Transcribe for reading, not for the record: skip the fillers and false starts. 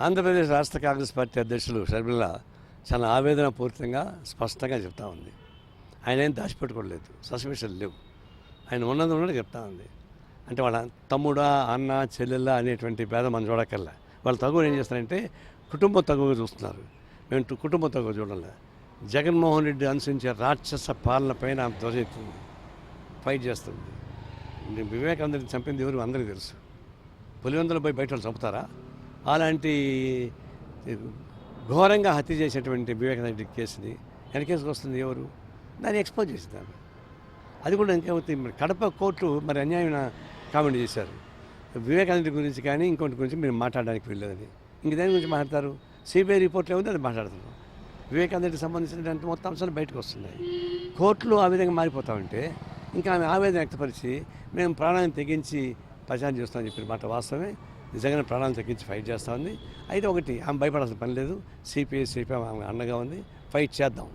ఆంధ్రప్రదేశ్ రాష్ట్ర కాంగ్రెస్ పార్టీ అధ్యక్షులు షర్మిల చాలా ఆవేదనపూరితంగా స్పష్టంగా చెప్తా ఉంది. ఆయన ఏం దాచిపెట్టుకోలేదు, సస్పెన్షన్ లేవు. ఆయన ఉన్నది చెప్తా ఉంది. అంటే వాళ్ళ తమ్ముడా, అన్న, చెల్లెళ్ళ అనేటువంటి భేదం మనం చూడక్కర్లా. వాళ్ళ తగువ ఏం చేస్తారంటే కుటుంబ తగువ చూస్తున్నారు. మేము కుటుంబ తగువ చూడాలి. జగన్మోహన్ రెడ్డి అనుసరించే రాక్షస పాలన పైన ఆమె ధ్వజెత్తుంది, ఫైట్ చేస్తుంది. వివేకానందని చంపింది ఎవరు అందరికీ తెలుసు. పులివెందులు పోయి బయట వాళ్ళు చంపుతారా? అలాంటి ఘోరంగా హత్య చేసేటువంటి వివేకానంద కేసుని వెనకేసుకు వస్తుంది ఎవరు? దాన్ని ఎక్స్పోజ్ చేసినారు. అది కూడా ఇంకేమవుతుంది, మరి కడప కోర్టు మరి అన్యాయమైన కామెంట్ చేశారు. వివేకానంద గురించి కానీ ఇంకొకటి గురించి మీరు మాట్లాడడానికి వెళ్ళలేదని. ఇంక దాని గురించి మాట్లాడతారు. సిబిఐ రిపోర్ట్లో ఉంది, అది మాట్లాడుతున్నారు. వివేకానందకి సంబంధించినటువంటి మొత్తం అంశాలు బయటకు వస్తున్నాయి. కోర్టులు ఆ విధంగా మారిపోతా ఉంటే ఇంకా ఆమె ఆవేదన వ్యక్తపరిచి మేము ప్రాణాన్ని తెగించి ప్రచారం చేస్తామని చెప్పిన మాట వాస్తవమే. నిజంగానే ప్రాణాలను తగ్గించి ఫైట్ చేస్తూ ఉంది. అయితే ఒకటి, ఆమె భయపడాల్సిన పని లేదు. సిపిఐ ఆమె అండగా ఉంది. ఫైట్ చేద్దాం.